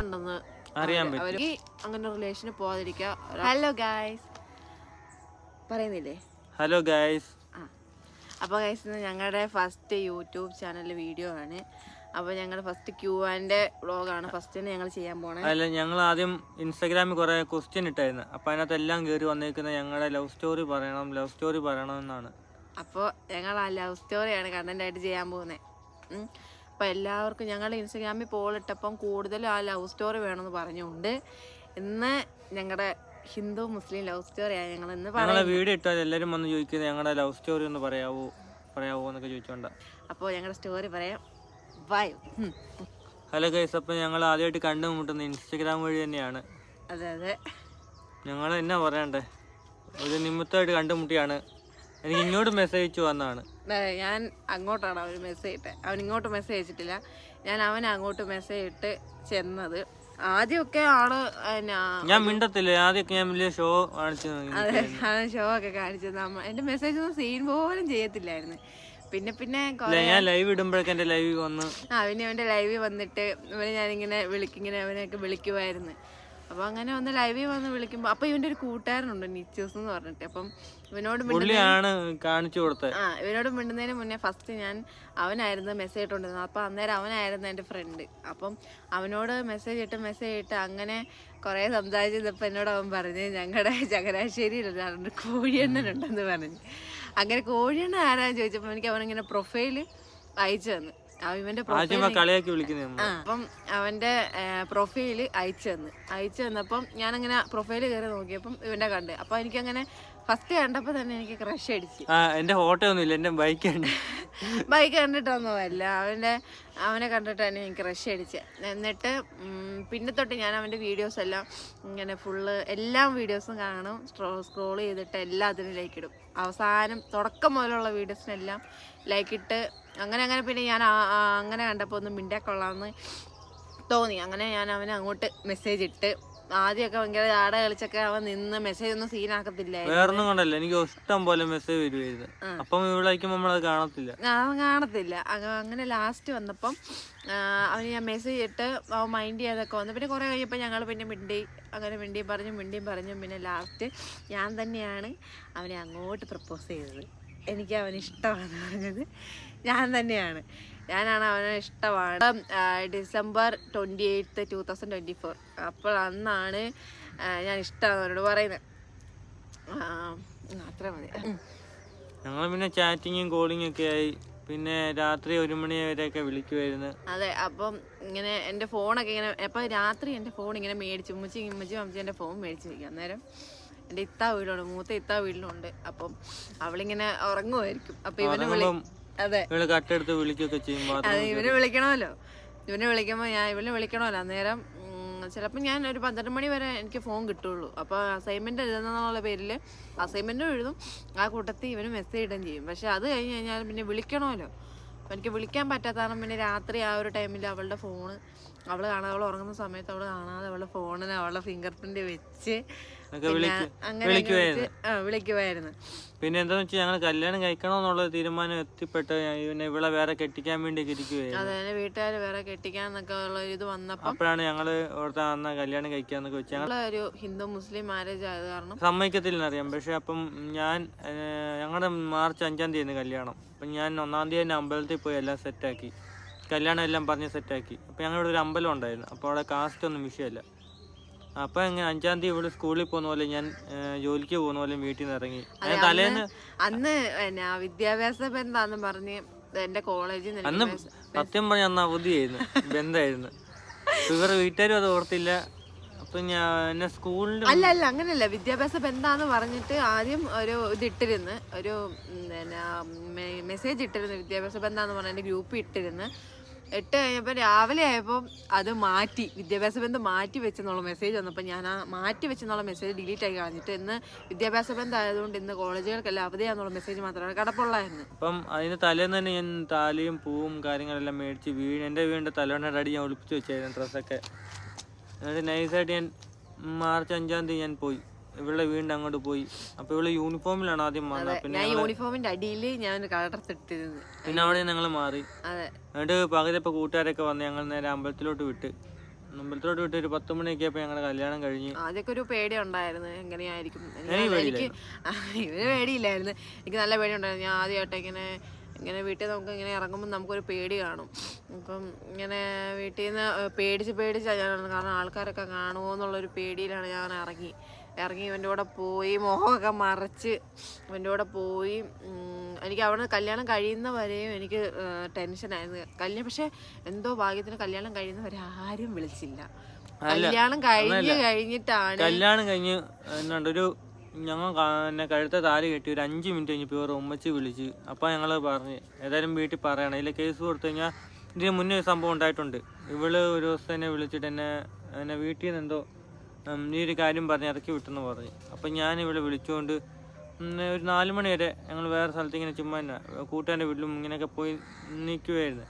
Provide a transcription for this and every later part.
എന്തുകൊണ്ടെന്ന് അറിയാൻ പറ്റും. അവര് അങ്ങനെ റിലേഷന് പോവാതിരിക്കുക. ഹലോ ഗായ്സ് പറയുന്നില്ലേ? Hello guys. അപ്പോൾ ഗൈസ് ഇന്ന് ഞങ്ങളുടെ ഫസ്റ്റ് യൂട്യൂബ് ചാനലിലെ വീഡിയോ ആണ്. അപ്പോൾ ഞങ്ങൾ ഫസ്റ്റ് Q&A വ്ളോഗാണ് ഫസ്റ്റ് തന്നെ ഞങ്ങൾ ചെയ്യാൻ പോണേ. അല്ല, ഞങ്ങൾ ആദ്യം ഇൻസ്റ്റാഗ്രാമിൽ കുറേ ക്വസ്റ്റ്യൻ ഇട്ടായിരുന്നു. അപ്പോൾ അതിനകത്ത് എല്ലാം കയറി വന്നിരിക്കുന്നത് ഞങ്ങളുടെ ലവ് സ്റ്റോറി പറയണമെന്നാണ്. അപ്പോൾ ഞങ്ങൾ ആ ലവ് സ്റ്റോറിയാണ് കണ്ടന്റായിട്ട് ചെയ്യാൻ പോകുന്നത്. അപ്പോൾ എല്ലാവർക്കും ഞങ്ങൾ ഇൻസ്റ്റാഗ്രാമിൽ പോൾ ഇട്ടപ്പം കൂടുതലും ആ ലവ് സ്റ്റോറി വേണമെന്ന് പറഞ്ഞുകൊണ്ട് ഇന്ന് ഞങ്ങളുടെ ഹിന്ദു മുസ്ലിം ലവ് സ്റ്റോറിയാണ് ഞങ്ങൾ ഇന്ന് പറയുന്നത്. വീഡിയോ ഇട്ടാൽ എല്ലാവരും വന്ന് ചോദിക്കുന്നത് ഞങ്ങളുടെ ലവ് സ്റ്റോറി ഒന്ന് പറയാവോ എന്നൊക്കെ ചോദിച്ചോണ്ടാ. അപ്പോൾ ഞങ്ങളുടെ സ്റ്റോറി പറയാം. വായോ. ഹലോ ഗൈസ്, അപ്പോൾ ഞങ്ങൾ ആദ്യമായിട്ട് കണ്ടുമുട്ടുന്നത് ഇൻസ്റ്റാഗ്രാം വഴി തന്നെയാണ്. അതെ ഞങ്ങൾ എന്നാ പറയണ്ടേ, ഒരു നിമിത്തമായിട്ട് കണ്ടുമുട്ടിയാണ്. എനിക്ക് ഇങ്ങോട്ട് മെസ്സേജ് അയച്ചു വന്നതാണ്. ഞാൻ അങ്ങോട്ടാണ് അവന് മെസ്സേജ് ഇട്ടത്. അവൻ ഇങ്ങോട്ട് മെസ്സേജ് അയച്ചിട്ടില്ല. ഞാൻ അവന് അങ്ങോട്ട് മെസ്സേജ് ഇട്ട് ചെന്നത്. ആദ്യമൊക്കെ ആള് ഞാൻ മിണ്ടത്തില്ല. ആദ്യമൊക്കെ ഞാൻ വലിയ ഷോ കാണിച്ചു. അതെ, അവൻ ഷോ ഒക്കെ കാണിച്ചത്. എന്റെ മെസ്സേജ് ഒന്നും സീൻ പോലും ചെയ്യത്തില്ലായിരുന്നു. പിന്നെ ഞാൻ ലൈവ് ഇടുമ്പോഴൊക്കെ എന്റെ ലൈവ് വന്ന് അവന്റെ ലൈവിൽ വന്നിട്ട് ഇവനെ ഞാനിങ്ങനെ അവനെയൊക്കെ വിളിക്കുമായിരുന്നു. അപ്പൊ അങ്ങനെ ഒന്ന് ലൈവിൽ വന്ന് വിളിക്കുമ്പോ അപ്പൊ ഇവന്റെ ഒരു കൂട്ടുകാരനുണ്ട് നിച്ചൂസ് എന്ന് പറഞ്ഞിട്ട്. അപ്പം ഇവനോട് കാണിച്ചു കൊടുത്തത്. ഇവനോട് മിണ്ടുന്നതിന് മുന്നേ ഫസ്റ്റ് ഞാൻ അവനായിരുന്നു മെസ്സേജ് ഇട്ടുകൊണ്ടിരുന്നത്. അപ്പൊ അന്നേരം അവനായിരുന്നു എന്റെ ഫ്രണ്ട്. അപ്പം അവനോട് മെസ്സേജ് ഇട്ട് അങ്ങനെ കുറെ സംസാരിച്ചപ്പോ എന്നോട് അവൻ പറഞ്ഞ് ഞങ്ങളുടെ ചങ്ങനാശ്ശേരിയിൽ കോഴിയണ്ണനുണ്ടെന്ന് പറഞ്ഞു. അങ്ങനെ കോഴിയണ്ണൻ ആരാന്ന് ചോദിച്ചപ്പോ എനിക്ക് അവനിങ്ങനെ പ്രൊഫൈല് അയച്ചു തന്നു. ഇവന്റെ അപ്പം അവന്റെ പ്രൊഫൈല് അയച്ചു തന്നപ്പം ഞാനങ്ങനെ പ്രൊഫൈല് കയറി നോക്കിയപ്പം ഇവന്റെ കണ്ട്. അപ്പൊ എനിക്കങ്ങനെ ഫസ്റ്റ് കണ്ടപ്പോ തന്നെ എനിക്ക് ക്രഷ് അടിച്ചു. എന്റെ ഫോട്ടോ ഒന്നുമില്ല, എന്റെ ബൈക്ക് കണ്ടിട്ടൊന്നുമല്ല, അവനെ കണ്ടിട്ട് തന്നെ എനിക്ക് ക്രഷ് അടിച്ച്. എന്നിട്ട് പിന്നെ തൊട്ട് ഞാൻ അവന്റെ വീഡിയോസ് എല്ലാം ഇങ്ങനെ ഫുള്ള് എല്ലാ വീഡിയോസും കാണും. സ്ക്രോൾ ചെയ്തിട്ട് എല്ലാത്തിനും ലൈക്ക് ഇടും. അവസാനം തുടക്കം മുതലുള്ള വീഡിയോസിനെല്ലാം ലൈക്ക് ഇട്ട് അങ്ങനെ പിന്നെ ഞാൻ അങ്ങനെ കണ്ടപ്പോൾ ഒന്ന് മിണ്ടാ കൊള്ളാമെന്ന് തോന്നി. അങ്ങനെ ഞാൻ അവനെ അങ്ങോട്ട് മെസ്സേജ് ഇട്ട്. ആദ്യമൊക്കെ ഭയങ്കര ആട കളിച്ചൊക്കെ അവൻ നിന്ന് മെസ്സേജ് ഒന്നും സീനാക്കത്തില്ലായിരുന്നു. വേറൊന്നും കൊണ്ടല്ല, എനിക്ക് ഇഷ്ടം പോലെ മെസ്സേജ് വരുമായിരുന്നു. അപ്പം നമ്മളത് കാണത്തില്ല. അങ്ങനെ ലാസ്റ്റ് വന്നപ്പം അവന് ഞാൻ മെസ്സേജ് ഇട്ട് അവൻ മൈൻഡ് ചെയ്യാതൊക്കെ വന്നു. പിന്നെ കുറെ കഴിഞ്ഞപ്പോൾ ഞങ്ങൾ പിന്നെ മിണ്ടിയും പറഞ്ഞു. പിന്നെ ലാസ്റ്റ് ഞാൻ തന്നെയാണ് അവനെ അങ്ങോട്ട് പ്രപ്പോസ് ചെയ്തത്. എനിക്ക് അവന് ഇഷ്ടമാണെന്ന് പറഞ്ഞത് ഞാൻ തന്നെയാണ്. ഞാനാണ് അവനെ ഇഷ്ടമാണ്. ഡിസംബർ 28, 2024. അപ്പോൾ അന്നാണ് ഞാൻ ഇഷ്ടമാണ് അവനോട് പറയുന്നത്. അത്ര മതി. ഞങ്ങൾ പിന്നെ ചാറ്റിങ്ങും കോളിങ്ങും ഒക്കെ ആയി. പിന്നെ രാത്രി 1 മണി വരെയൊക്കെ വിളിക്കുമായിരുന്നു. അതെ, അപ്പം ഇങ്ങനെ എൻ്റെ ഫോണൊക്കെ ഇങ്ങനെ അപ്പം രാത്രി എൻ്റെ ഫോൺ ഇങ്ങനെ മേടിച്ചു. ഉമ്മച്ചി എൻ്റെ ഫോൺ മേടിച്ചു വയ്ക്കും. അന്നേരം എൻ്റെ മൂത്ത ഇത്താ വീട്ടിലുണ്ട്. അപ്പം അവളിങ്ങനെ ഉറങ്ങുമായിരിക്കും. അപ്പൊ ഇവനെ കട്ടെടുത്ത് വിളിക്കുകയൊക്കെ ചെയ്യുമ്പോൾ അതെ, ഇവനെ വിളിക്കണമല്ലോ. ഇവനെ വിളിക്കണമല്ലോ. അന്നേരം ചിലപ്പോൾ ഞാൻ ഒരു 12 മണി വരെ എനിക്ക് ഫോൺ കിട്ടുള്ളൂ. അപ്പോൾ അസൈൻമെന്റ് എഴുതുന്നുള്ള പേരിൽ അസൈൻമെന്റും എഴുതും, ആ കൂട്ടത്തിൽ ഇവന് മെസ്സേജ് ഇടുകയും ചെയ്യും. പക്ഷെ അത് കഴിഞ്ഞ് കഴിഞ്ഞാൽ പിന്നെ വിളിക്കണമല്ലോ. എനിക്ക് വിളിക്കാൻ പറ്റാത്തതാണ്. പിന്നെ രാത്രി ആ ഒരു ടൈമിൽ അവളുടെ ഫോണ് അവൾ ഉറങ്ങുന്ന സമയത്ത് അവൾ കാണാതെ അവളുടെ ഫോണിന് അവളുടെ ഫിംഗർ പ്രിന്റ് വെച്ച് വിളിക്കുമായിരുന്നു. പിന്നെ എന്താന്ന് വെച്ചാൽ ഞങ്ങൾ കല്യാണം കഴിക്കണമെന്നുള്ള തീരുമാനം എത്തിപ്പെട്ട് ഇവളെ വേറെ കെട്ടിക്കാൻ വേണ്ടി ഇരിക്കുകയായിരുന്നു. അതെ, വീട്ടുകാര് വേറെ കെട്ടിക്കാന്നൊക്കെ ഉള്ള ഇത് വന്നപ്പോ അപ്പോഴാണ് ഞങ്ങള് ഓർത്ത അന്ന് കല്യാണം കഴിക്കാന്നൊക്കെ വെച്ച് ഞങ്ങൾ ഒരു ഹിന്ദു മുസ്ലിം മാരേജ് ആയത് കാരണം സമ്മതിക്കത്തില്ലെന്നറിയാം. പക്ഷെ അപ്പം ഞങ്ങളുടെ മാർച്ച് 5-ാം തീയതി കല്യാണം. അപ്പം ഞാൻ 1-ാം തീയതി തന്നെ അമ്പലത്തിൽ പോയി എല്ലാം സെറ്റാക്കി, കല്യാണം എല്ലാം പറഞ്ഞ് സെറ്റാക്കി. അപ്പം ഞങ്ങളിവിടെ ഒരു അമ്പലം ഉണ്ടായിരുന്നു. അപ്പോൾ അവിടെ കാസ്റ്റ് ഒന്നും വിഷയമല്ല. അപ്പൊ 5-ാം തീയതി ഇവിടെ സ്കൂളിൽ പോകുന്ന പോലെ ഞാൻ ജോലിക്ക് പോകുന്ന പോലെ വീട്ടിൽ നിന്ന് ഇറങ്ങി. തലേന്ന് അന്ന് വിദ്യാഭ്യാസ ബന്ധാന്ന് പറഞ്ഞ് എന്റെ കോളേജിൽ അന്ന് സത്യം പറഞ്ഞ അന്ന് അവധിയായിരുന്നു, ബന്ധായിരുന്നു. ഇവരുടെ വീട്ടുകാരും അത് ഓർത്തില്ല. അപ്പൊ ഞാൻ സ്കൂളിൽ അല്ല അങ്ങനെയല്ല, വിദ്യാഭ്യാസ ബന്ധാന്ന് പറഞ്ഞിട്ട് ആദ്യം ഒരു ഇതിട്ടിരുന്ന് ഒരു മെസ്സേജ് ഇട്ടിരുന്നു. വിദ്യാഭ്യാസ ബന്ധാന്ന് പറഞ്ഞ എന്റെ ഗ്രൂപ്പ് ഇട്ടിരുന്ന്. ഇട്ട് കഴിഞ്ഞപ്പോൾ രാവിലെ ആയപ്പോൾ അത് മാറ്റി, വിദ്യാഭ്യാസ ബന്ധം മാറ്റി വെച്ചെന്നുള്ള മെസ്സേജ് വന്നപ്പോൾ ഞാൻ ആ മാറ്റി വെച്ചെന്നുള്ള മെസ്സേജ് ഡിലീറ്റ് ആക്കി കളഞ്ഞിട്ട് ഇന്ന് വിദ്യാഭ്യാസ ബന്ധം ആയതുകൊണ്ട് ഇന്ന് കോളേജുകൾക്കെല്ലാം അവധിയാന്നുള്ള മെസ്സേജ് മാത്രമാണ് കിടപ്പുള്ളായിരുന്നു. അപ്പം അതിന് തലേന്ന് തന്നെ ഞാൻ താലിയും പൂവും കാര്യങ്ങളെല്ലാം മേടിച്ച് എൻ്റെ വീടിൻ്റെ തലേണ്ണയുടെ അടി ഞാൻ ഒളിപ്പിച്ച് വെച്ചായിരുന്നു ഡ്രസ്സൊക്കെ. എന്നിട്ട് നൈസായിട്ട് ഞാൻ മാർച്ച് 5-ാം തീയതി ഞാൻ പോയി ഇവളുടെ വീടിൻ്റെ അങ്ങോട്ട് പോയി. അപ്പൊ ഇവള് യൂണിഫോമിലാണ് ആദ്യം വന്നത്. പിന്നെ യൂണിഫോമിന്റെ അടിയിൽ ഞാൻ കളർ ഡ്രസ് ഇട്ടിരുന്നു. പിന്നെ അവിടെ ഞങ്ങൾ മാറി. എന്നിട്ട് പകുതിയപ്പോ കൂട്ടുകാരൊക്കെ വന്ന് ഞങ്ങൾ നേരെ അമ്പലത്തിലോട്ട് വിട്ട്. അമ്പലത്തോട് വിട്ട് ഒരു 10 മണിയൊക്കെ ആയപ്പോൾ ഞങ്ങളുടെ കല്യാണം കഴിഞ്ഞ്. ആദ്യമൊക്കെ ഒരു പേടി ഉണ്ടായിരുന്നു എങ്ങനെയായിരിക്കും. എനിക്ക് ഇവന് പേടിയില്ലായിരുന്നു, എനിക്ക് നല്ല പേടി ഉണ്ടായിരുന്നു. ഞാൻ ആദ്യമായിട്ട് ഇങ്ങനെ വീട്ടിൽ നമുക്ക് ഇങ്ങനെ ഇറങ്ങുമ്പോൾ നമുക്കൊരു പേടി കാണും. അപ്പം ഇങ്ങനെ വീട്ടിൽ നിന്ന് പേടിച്ചാണ് ഞാൻ, കാരണം ആൾക്കാരൊക്കെ കാണുമോ എന്നുള്ളൊരു പേടിയിലാണ് ഞാൻ ഇറങ്ങി ഇവൻ്റെ കൂടെ പോയി, മുഖമൊക്കെ മറച്ച് ഇവൻ്റെ കൂടെ പോയി. എനിക്ക് അവിടെ കല്യാണം കഴിയുന്ന വരെയും എനിക്ക് ടെൻഷനായിരുന്നു. പക്ഷെ എന്തോ ഭാഗ്യത്തിന് കല്യാണം കഴിയുന്നവരെ ആരും വിളിച്ചില്ല. കല്യാണം കഴിഞ്ഞിട്ടാണ് കല്യാണം കഴിഞ്ഞ് ഒരു ഞങ്ങൾ എന്നെ കഴുത്ത താലി കെട്ടി ഒരു 5 മിനിറ്റ് കഴിഞ്ഞപ്പോൾ ഇവർ ഉമ്മച്ചി വിളിച്ച്. അപ്പോൾ ഞങ്ങൾ പറഞ്ഞ് ഏതായാലും വീട്ടിൽ പറയണം, ഇതിൽ കേസ് കൊടുത്തു കഴിഞ്ഞാൽ ഇതിന് മുന്നേ ഒരു സംഭവം ഉണ്ടായിട്ടുണ്ട്. ഇവള് ഒരു ദിവസം എന്നെ വിളിച്ചിട്ട് എന്നെ വീട്ടിൽ നിന്ന് എന്തോ ഈ ഒരു കാര്യം പറഞ്ഞ് ഇറക്കി വിട്ടെന്ന് പറഞ്ഞു. അപ്പം ഞാൻ ഇവിടെ വിളിച്ചുകൊണ്ട് ഒരു 4 മണി വരെ ഞങ്ങൾ വേറെ സ്ഥലത്ത് ഇങ്ങനെ ചുമ്മാ കൂട്ടുകാരുടെ വീട്ടിലും ഇങ്ങനെയൊക്കെ പോയി നിൽക്കുമായിരുന്നു.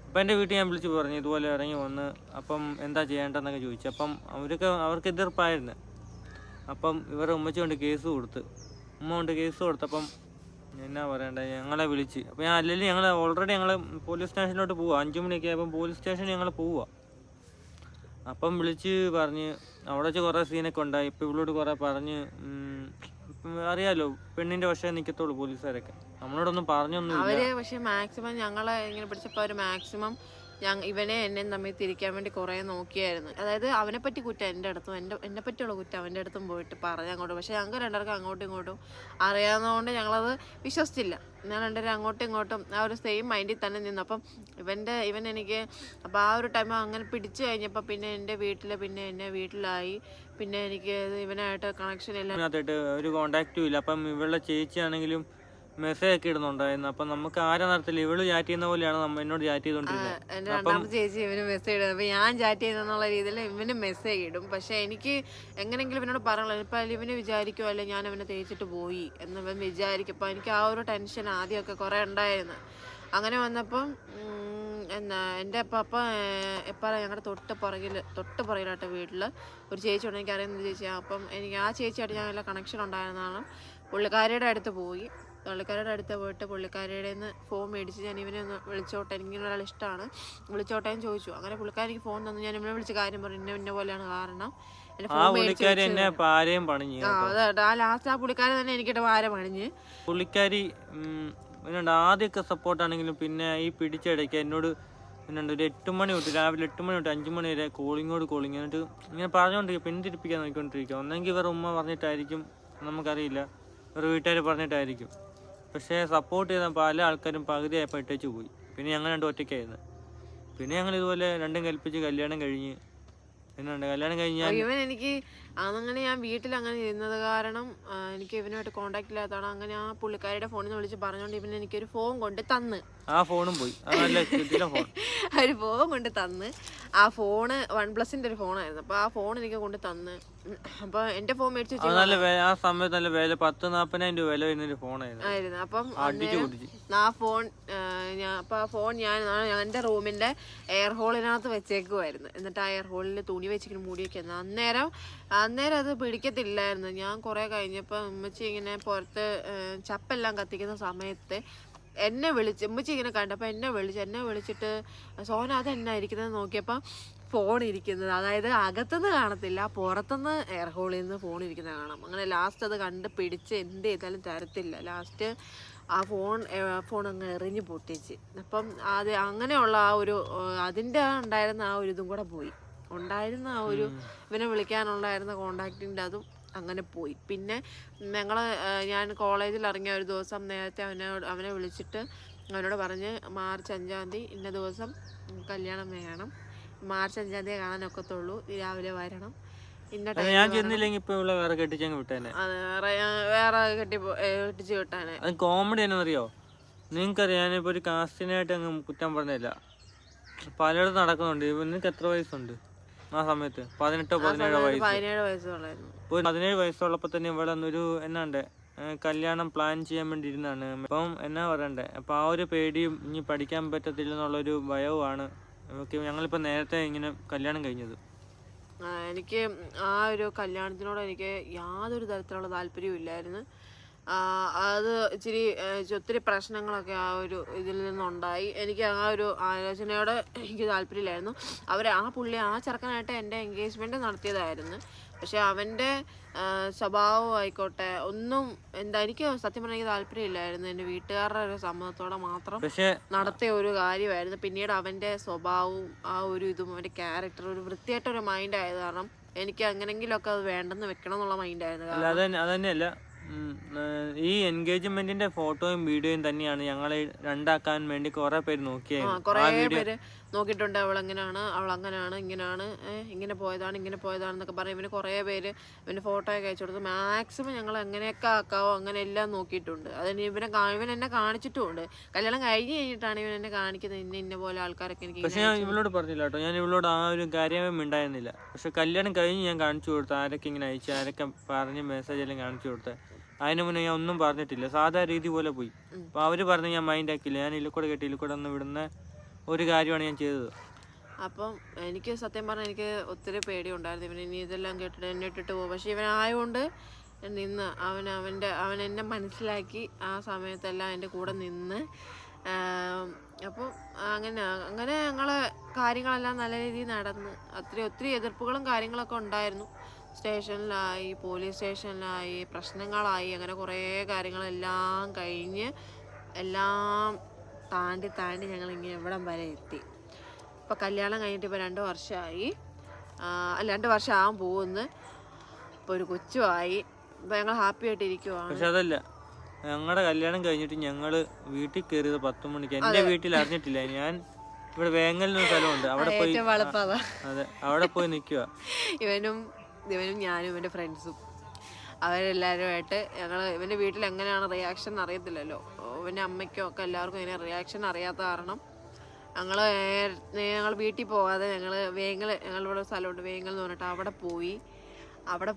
അപ്പം എൻ്റെ വീട്ടിൽ ഞാൻ വിളിച്ച് പറഞ്ഞു ഇതുപോലെ ഇറങ്ങി വന്ന്. അപ്പം എന്താ ചെയ്യേണ്ടതെന്നൊക്കെ ചോദിച്ചു. അപ്പം അവർക്ക് എതിർപ്പായിരുന്നു. അപ്പം ഇവരുടെ ഉമ്മച്ചി കൊണ്ട് കേസ് കൊടുത്ത്, ഉമ്മ കൊണ്ട് കേസ് കൊടുത്തപ്പം എന്നാ പറയണ്ടേ, ഞങ്ങളെ വിളിച്ച്. അപ്പം അല്ലെങ്കിൽ ഞങ്ങൾ ഓൾറെഡി പോലീസ് സ്റ്റേഷനിലോട്ട് പോവുക. 5 മണിയൊക്കെ ആയപ്പം പോലീസ് സ്റ്റേഷനിൽ ഞങ്ങൾ പോവുക. അപ്പം വിളിച്ച് പറഞ്ഞ് അവിടെ വെച്ച് കുറേ സീനൊക്കെ ഉണ്ടായി. ഇപ്പം ഇവളോട് കുറേ പറഞ്ഞ്, അറിയാലോ പെണ്ണിൻ്റെ പക്ഷേ നിൽക്കത്തുള്ളൂ പോലീസുകാരൊക്കെ, നമ്മളോടൊന്നും പറഞ്ഞൊന്നും അവര്. പക്ഷെ മാക്സിമം ഞങ്ങളെ ഇങ്ങനെ പിടിച്ചപ്പോൾ അവർ മാക്സിമം ഇവനെ എന്നെ തമ്മിൽ തിരിക്കാൻ വേണ്ടി കുറേ നോക്കിയായിരുന്നു. അതായത് അവനെ പറ്റി കുറ്റം എൻ്റെ അടുത്തും എന്നെ പറ്റിയുള്ള കുറ്റം അവൻ്റെ അടുത്തും പോയിട്ട് പറഞ്ഞങ്ങോട്ടും. പക്ഷെ ഞങ്ങൾക്ക് രണ്ടുപേർക്കും അങ്ങോട്ടും ഇങ്ങോട്ടും അറിയാവുന്നതുകൊണ്ട് ഞങ്ങളത് വിശ്വസിച്ചില്ല. ഞാൻ രണ്ടുപേരും അങ്ങോട്ടും ഇങ്ങോട്ടും ആ ഒരു സെയിം മൈൻഡിൽ തന്നെ നിന്നു. അപ്പം ഇവൻ എനിക്ക് അപ്പോൾ ആ ഒരു ടൈം അങ്ങനെ പിടിച്ചു കഴിഞ്ഞപ്പോൾ പിന്നെ എൻ്റെ വീട്ടിലായി. പിന്നെ എനിക്ക് ഇവനായിട്ട് കണക്ഷൻ ഇല്ല, ഒരു കോണ്ടാക്റ്റും ഇല്ല. അപ്പം ഇവളുടെ ചേച്ചിയാണെങ്കിലും മെസ്സേജ് ഒക്കെ ഇടുന്നുണ്ടായിരുന്നു. അപ്പം നമുക്ക് ആരെ നടത്തില്ല, ഇവള് ചാറ്റ് ചെയ്യുന്ന പോലെയാണ് എന്നോട് ചാറ്റ് ചെയ്തോണ്ടിരുന്നത്. എൻ്റെ രണ്ടാമത്തെ ചേച്ചി ഇവന് മെസ്സേജ് ഇടുന്നത്. അപ്പോൾ ഞാൻ ചാറ്റ് ചെയ്യുന്നുള്ള രീതിയിൽ ഇവന് മെസ്സേജ് ഇടും. പക്ഷെ എനിക്ക് എങ്ങനെയെങ്കിലും ഇവനോട് പറയണല്ലോ. ഇപ്പം ഇവന് വിചാരിക്കുമോ അല്ലെ ഞാൻ അവനെ തേച്ചിട്ട് പോയി എന്ന് ഇവൻ വിചാരിക്കും. അപ്പോൾ എനിക്ക് ആ ഒരു ടെൻഷൻ ആദ്യമൊക്കെ കുറേ ഉണ്ടായിരുന്നു. അങ്ങനെ വന്നപ്പം എൻ്റെ പപ്പ എപ്പോഴും ഞങ്ങളുടെ തൊട്ട് പുറകിലായിട്ട് വീട്ടിൽ ഒരു ചേച്ചി ഉണ്ട്, എനിക്ക് അറിയുന്ന ചേച്ചിയാണ്. അപ്പം എനിക്ക് ആ ചേച്ചിയായിട്ട് ഞാൻ നല്ല കണക്ഷൻ ഉണ്ടായിരുന്നതാണ്. പുള്ളിക്കാരിയുടെ അടുത്ത് പോയിട്ട് പുള്ളിക്കാരിയുടെ നിന്ന് ഫോൺ മേടിച്ച് ഞാൻ ഇവനെ ഒന്ന് വിളിച്ചോട്ടെ, എനിക്കിങ്ങനെ ഒരാൾ ഇഷ്ടമാണ്, വിളിച്ചോട്ടെ എന്ന് ചോദിച്ചു. അങ്ങനെ പുള്ളിക്കാരിക്ക് ഫോൺ തന്നു. ഞാൻ ഇവനെ വിളിച്ച് കാര്യം പറഞ്ഞു, ഇന്ന പോലെയാണ് കാരണം എൻ്റെ ഫോൺ മേടിച്ച്. ആ ലാസ്റ്റ് ആ പുള്ളിക്കാരി തന്നെ എനിക്കിട്ട് വാര പണിഞ്ഞ്. പുള്ളിക്കാരി ആദ്യമൊക്കെ സപ്പോർട്ടാണെങ്കിലും പിന്നെ ഈ പിടിച്ചടയ്ക്ക് എന്നോട് ഒരു 8 മണി തൊട്ട് രാവിലെ 8 മണി തൊട്ട് 5 മണി വരെ കോളിങ് എന്നിട്ട് ഇങ്ങനെ പറഞ്ഞുകൊണ്ടിരിക്കുക, പിന്തിരിപ്പിക്കാൻ നോക്കിക്കൊണ്ടിരിക്കുക. ഒന്നെങ്കിൽ ഇവർ ഉമ്മ പറഞ്ഞിട്ടായിരിക്കും, നമുക്കറിയില്ല, ഇവർ വീട്ടുകാർ പറഞ്ഞിട്ടായിരിക്കും. പക്ഷേ സപ്പോർട്ട് ചെയ്ത പല ആൾക്കാരും പകുതിയായപ്പോൾ ഇട്ടേച്ച് പോയി. പിന്നെ ഞങ്ങൾ രണ്ടും ഒറ്റയ്ക്കായിരുന്നു. പിന്നെ ഞങ്ങൾ ഇതുപോലെ രണ്ടും കൽപ്പിച്ച് കല്യാണം കഴിഞ്ഞ് കല്യാണം കഴിഞ്ഞാൽ ഇവൻ എനിക്ക് അങ്ങനെ ഞാൻ വീട്ടിൽ അങ്ങനെ ഇരുന്നത് കാരണം എനിക്ക് ഇവനുമായിട്ട് കോണ്ടാക്ട് ഇല്ലാത്തതാണ്. അങ്ങനെ ആ പുള്ളിക്കാരുടെ ഫോണിൽ നിന്ന് വിളിച്ച് പറഞ്ഞുകൊണ്ട് ഇവൻ എനിക്കൊരു ഫോൺ കൊണ്ട് തന്ന്. ആ ഫോണും പോയി, ഒരു ഫോൺ കൊണ്ട് തന്ന്. ആ ഫോണ് OnePlus ഒരു ഫോണായിരുന്നു. അപ്പോൾ ആ ഫോൺ എനിക്ക് കൊണ്ട് തന്ന്. അപ്പോൾ എൻ്റെ ഫോൺ മേടിച്ച് ആ സമയത്ത് നല്ല വില 10,000-40,000 രൂപ വില വരുന്നൊരു ഫോണായിരുന്നു. അപ്പം ആ ഫോൺ ഞാൻ എൻ്റെ റൂമിൻ്റെ എയർ ഹോളിനകത്ത് വെച്ചേക്കുമായിരുന്നു. എന്നിട്ട് ആ എയർ ഹോളിൽ തുണി വെച്ചിങ്ങനെ മൂടി വയ്ക്കുന്നത്. അന്നേരം അത് പിടിക്കത്തില്ലായിരുന്നു. ഞാൻ കുറേ കഴിഞ്ഞപ്പോൾ ഉമ്മച്ചി ഇങ്ങനെ പുറത്ത് ചപ്പെല്ലാം കത്തിക്കുന്ന സമയത്ത് എന്നെ വിളിച്ച്, ഉമ്മച്ചി ഇങ്ങനെ കണ്ടപ്പോൾ എന്നെ വിളിച്ചിട്ട് സോന അതെന്നാ ഇരിക്കുന്നത് നോക്കിയപ്പോൾ ഫോൺ ഇരിക്കുന്നത്, അതായത് അകത്തുനിന്ന് കാണത്തില്ല, പുറത്തുനിന്ന് എയർ ഹോളിൽ നിന്ന് ഫോൺ ഇരിക്കുന്നത് കാണാം. അങ്ങനെ ലാസ്റ്റ് അത് കണ്ട് പിടിച്ച് എന്ത് ചെയ്താലും തരത്തില്ല. ലാസ്റ്റ് ആ ഫോൺ അങ്ങ് എറിഞ്ഞ് പൊട്ടിച്ച്. അപ്പം അത് അങ്ങനെയുള്ള ആ ഒരു അതിൻ്റെ ഉണ്ടായിരുന്ന ആ ഒരു ഇതും കൂടെ പോയി. ഉണ്ടായിരുന്ന ആ ഒരു ഇവനെ വിളിക്കാനുണ്ടായിരുന്ന കോണ്ടാക്റ്റിൻ്റെ അതും അങ്ങനെ പോയി. പിന്നെ ഞാൻ കോളേജിൽ ഇറങ്ങിയ ഒരു ദിവസം നേരത്തെ അവനെ വിളിച്ചിട്ട് അവനോട് പറഞ്ഞ് മാർച്ച് 5-ാം തീയതി ഇന്ന ദിവസം കല്യാണം വേണം, മാർച്ച് 5-ാം തീയതി കാണാനൊക്കത്തുള്ളൂ, രാവിലെ വരണം, ഇന്ന ടൈം. വേറെ കെട്ടിച്ച് വിട്ടാനെ. അത് കോമഡി എന്നറിയോ നിങ്ങൾക്കറിയാം. ഞാനിപ്പോൾ ഒരു കാസ്റ്റിനായിട്ട് അങ്ങ് കുറ്റം പറഞ്ഞില്ല, പലയിടത്തും നടക്കുന്നുണ്ട്. നിനക്ക് എത്ര വയസ്സുണ്ട് ആ സമയത്ത്? 18-17 വയസ്സുള്ളായിരുന്നു. 17 വയസ്സുള്ളപ്പോൾ തന്നെ ഇവിടെ ഒരു കല്യാണം പ്ലാൻ ചെയ്യാൻ വേണ്ടി ഇരുന്നാണ്. അപ്പം എന്നാ പറയണ്ടേ, അപ്പം ആ ഒരു പേടിയും ഇനി പഠിക്കാൻ പറ്റത്തില്ല എന്നുള്ളൊരു ഭയവുമാണ് ഞങ്ങളിപ്പോൾ നേരത്തെ ഇങ്ങനെ കല്യാണം കഴിഞ്ഞത്. എനിക്ക് ആ ഒരു കല്യാണത്തിനോട് എനിക്ക് യാതൊരു തരത്തിലുള്ള താല്പര്യവും ഇല്ലായിരുന്നു. അത് ഇച്ചിരി ഒത്തിരി പ്രശ്നങ്ങളൊക്കെ ആ ഒരു ഇതിൽ നിന്നുണ്ടായി. എനിക്ക് ആ ഒരു ആലോചനയോട് എനിക്ക് താല്പര്യമില്ലായിരുന്നു. ആ പുള്ളി ആ ചെറുക്കനായിട്ട് എൻ്റെ എൻഗേജ്മെൻറ്റ് നടത്തിയതായിരുന്നു. പക്ഷെ അവൻ്റെ സ്വഭാവം ആയിക്കോട്ടെ ഒന്നും എനിക്ക് സത്യം പറഞ്ഞാൽ എനിക്ക് താല്പര്യമില്ലായിരുന്നു. എൻ്റെ വീട്ടുകാരുടെ ഒരു സമ്മതത്തോടെ മാത്രം നടത്തിയ ഒരു കാര്യമായിരുന്നു. പിന്നീട് അവൻ്റെ സ്വഭാവവും ആ ഒരു ഇതും അവൻ്റെ ക്യാരക്ടർ ഒരു വൃത്തിയായിട്ടൊരു മൈൻഡ് ആയത് കാരണം എനിക്ക് എങ്ങനെങ്കിലുമൊക്കെ അത് വേണ്ടെന്ന് വെക്കണം എന്നുള്ള മൈൻഡായിരുന്നു. അതന്നെയല്ല, ഈ എൻഗേജ്മെന്റിന്റെ ഫോട്ടോയും വീഡിയോയും തന്നെയാണ് ഞങ്ങളെ രണ്ടാക്കാൻ വേണ്ടി കുറെ പേര് നോക്കിയിട്ടുണ്ട്. അവൾ അങ്ങനെയാണ് ഇങ്ങനെ പോയതാണെന്നൊക്കെ പറയും. ഇവന് കുറേ പേര് ഇവന് ഫോട്ടോ ഒക്കെ അയച്ചു കൊടുത്ത് മാക്സിമം ഞങ്ങൾ എങ്ങനെയൊക്കെ ആക്കാവോ അങ്ങനെ എല്ലാം നോക്കിയിട്ടുണ്ട്. അതിന് ഇവൻ എന്നെ കാണിച്ചിട്ടുമുണ്ട്. കല്യാണം കഴിഞ്ഞിട്ടാണ് ഇവൻ എന്നെ കാണിക്കുന്നത് ഇന്ന പോലെ ആൾക്കാരൊക്കെ എനിക്ക്. പക്ഷെ ഞാൻ ഇവളോട് പറഞ്ഞില്ല കേട്ടോ, ഞാൻ ഇവളോട് ആ ഒരു കാര്യമേ ഉണ്ടായിരുന്നില്ല. പക്ഷെ കല്യാണം കഴിഞ്ഞ് ഞാൻ കാണിച്ചു കൊടുത്തു ആരൊക്കെ ഇങ്ങനെ അയച്ചു, ആരൊക്കെ പറഞ്ഞ് മെസ്സേജ് എല്ലാം കാണിച്ചു കൊടുത്തത്. അതിന് മുന്നേ ഞാൻ ഒന്നും പറഞ്ഞിട്ടില്ല, സാധാ രീതി പോലെ പോയി. അപ്പൊ അവര് പറഞ്ഞ് ഞാൻ മൈൻഡ് ആക്കില്ല. ഞാൻ ഇല്ലിക്കൂടെ ഒന്ന് വിടുന്ന ഒരു കാര്യമാണ് ഞാൻ ചെയ്തത്. അപ്പം എനിക്ക് സത്യം പറഞ്ഞാൽ എനിക്ക് ഒത്തിരി പേടിയുണ്ടായിരുന്നു. ഇവൻ ഇനി ഇതെല്ലാം കേട്ടിട്ട് എന്നെ ഇട്ടിട്ട് പോകും. പക്ഷെ ഇവനായതുകൊണ്ട് നിന്ന് അവൻ എന്നെ മനസ്സിലാക്കി ആ സമയത്തെല്ലാം എൻ്റെ കൂടെ നിന്ന്. അപ്പം അങ്ങനെ ഞങ്ങളെ കാര്യങ്ങളെല്ലാം നല്ല രീതിയിൽ നടന്ന് ഒത്തിരി എതിർപ്പുകളും കാര്യങ്ങളൊക്കെ ഉണ്ടായിരുന്നു. സ്റ്റേഷനിലായി, പോലീസ് സ്റ്റേഷനിലായി, പ്രശ്നങ്ങളായി, അങ്ങനെ കുറേ കാര്യങ്ങളെല്ലാം കഴിഞ്ഞ് എല്ലാം താണ്ടി ഞങ്ങളിങ്ങനെ ഇവിടം വരെ എത്തി. ഇപ്പോൾ കല്യാണം കഴിഞ്ഞിട്ട് ഇപ്പോൾ 2 വർഷമായി. 2 വർഷം ആകാൻ പോകുന്നു. ഇപ്പോൾ ഒരു കൊച്ചുമായി. ഇപ്പോൾ ഞങ്ങൾ ഹാപ്പി ആയിട്ടിരിക്കുവാണ്. പക്ഷെ അതല്ല, ഞങ്ങളുടെ കല്യാണം കഴിഞ്ഞിട്ട് ഞങ്ങൾ വീട്ടിൽ കയറിയത് 10 മണിക്ക്. എൻ്റെ വീട്ടിൽ അറിഞ്ഞിട്ടില്ല. ഞാൻ ഇവിടെ വേങ്ങലിനൊരു സ്ഥലമുണ്ട്, അവിടെ പോയി നിൽക്കുക. ഇവനും ഞാനും ഇവൻ്റെ ഫ്രണ്ട്സും അവരെല്ലാവരുമായിട്ട് ഇവൻ്റെ വീട്ടിൽ എങ്ങനെയാണ് റിയാക്ഷൻ അറിയത്തില്ലല്ലോ. ഇവൻ്റെ അമ്മയ്ക്കും ഒക്കെ എല്ലാവർക്കും ഇങ്ങനെ റിയാക്ഷൻ അറിയാത്ത കാരണം ഞങ്ങൾ വീട്ടിൽ പോകാതെ ഞങ്ങളിവിടെ സ്ഥലമുണ്ട് വേങ്ങൽ എന്ന് പറഞ്ഞിട്ട് അവിടെ